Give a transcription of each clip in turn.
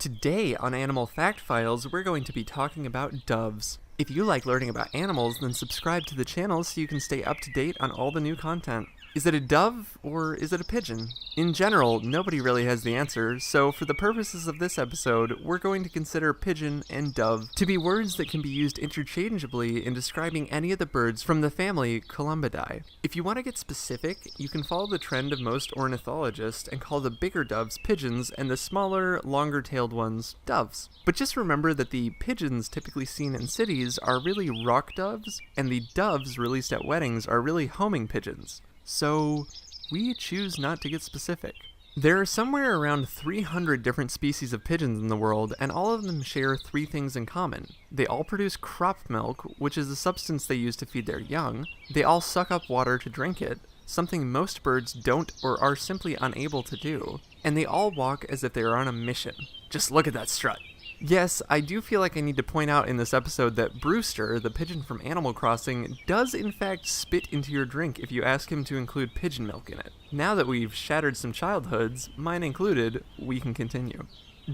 Today on Animal Fact Files, we're going to be talking about doves. If you like learning about animals, then subscribe to the channel so you can stay up to date on all the new content. Is it a dove, or is it a pigeon? In general, nobody really has the answer, so for the purposes of this episode, we're going to consider pigeon and dove to be words that can be used interchangeably in describing any of the birds from the family Columbidae. If you want to get specific, you can follow the trend of most ornithologists and call the bigger doves pigeons and the smaller, longer-tailed ones doves. But just remember that the pigeons typically seen in cities are really rock doves, and the doves released at weddings are really homing pigeons. So, we choose not to get specific. There are somewhere around 300 different species of pigeons in the world, and all of them share three things in common. They all produce crop milk, which is the substance they use to feed their young. They all suck up water to drink it, something most birds don't or are simply unable to do. And they all walk as if they are on a mission. Just look at that strut. Yes, I do feel like I need to point out in this episode that Brewster, the pigeon from Animal Crossing, does in fact spit into your drink if you ask him to include pigeon milk in it. Now that we've shattered some childhoods, mine included, we can continue.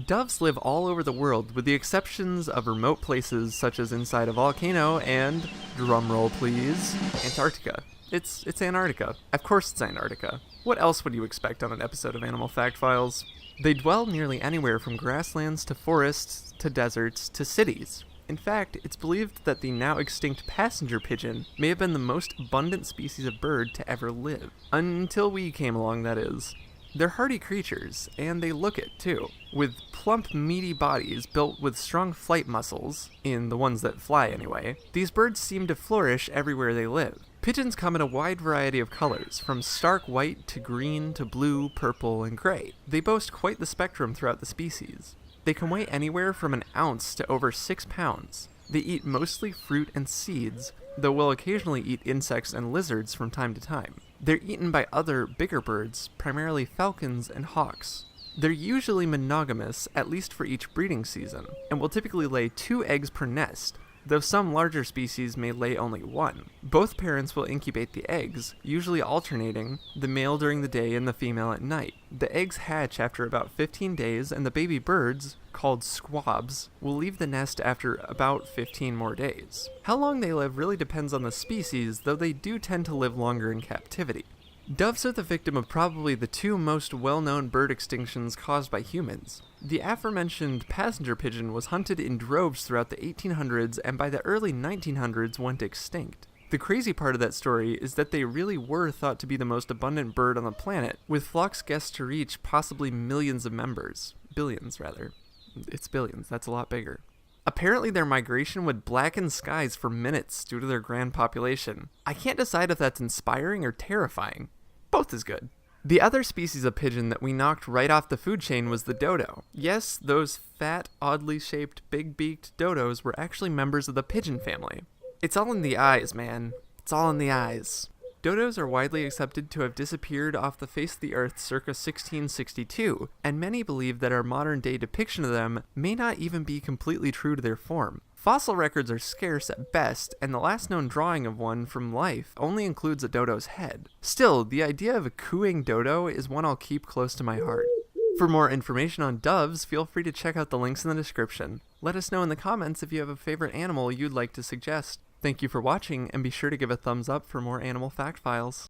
Doves live all over the world, with the exceptions of remote places such as inside a volcano and, drumroll please, Antarctica. It's Antarctica. Of course it's Antarctica. What else would you expect on an episode of Animal Fact Files? They dwell nearly anywhere from grasslands to forests to deserts to cities. In fact, it's believed that the now extinct passenger pigeon may have been the most abundant species of bird to ever live. Until we came along, that is. They're hardy creatures, and they look it, too. With plump, meaty bodies built with strong flight muscles, in the ones that fly anyway, these birds seem to flourish everywhere they live. Pigeons come in a wide variety of colors, from stark white to green to blue, purple, and gray. They boast quite the spectrum throughout the species. They can weigh anywhere from an ounce to over 6 pounds. They eat mostly fruit and seeds, though will occasionally eat insects and lizards from time to time. They're eaten by other, bigger birds, primarily falcons and hawks. They're usually monogamous, at least for each breeding season, and will typically lay 2 eggs per nest, though some larger species may lay only 1. Both parents will incubate the eggs, usually alternating, the male during the day and the female at night. The eggs hatch after about 15 days, and the baby birds, called squabs, will leave the nest after about 15 more days. How long they live really depends on the species, though they do tend to live longer in captivity. Doves are the victim of probably the 2 most well-known bird extinctions caused by humans. The aforementioned passenger pigeon was hunted in droves throughout the 1800s and by the early 1900s went extinct. The crazy part of that story is that they really were thought to be the most abundant bird on the planet, with flocks guessed to reach possibly millions of members. Billions, rather. It's billions, that's a lot bigger. Apparently their migration would blacken skies for minutes due to their grand population. I can't decide if that's inspiring or terrifying. Both is good. The other species of pigeon that we knocked right off the food chain was the dodo. Yes, those fat, oddly shaped, big-beaked dodos were actually members of the pigeon family. It's all in the eyes, man. It's all in the eyes. Dodos are widely accepted to have disappeared off the face of the earth circa 1662, and many believe that our modern-day depiction of them may not even be completely true to their form. Fossil records are scarce at best, and the last known drawing of one from life only includes a dodo's head. Still, the idea of a cooing dodo is one I'll keep close to my heart. For more information on doves, feel free to check out the links in the description. Let us know in the comments if you have a favorite animal you'd like to suggest. Thank you for watching, and be sure to give a thumbs up for more Animal Fact Files.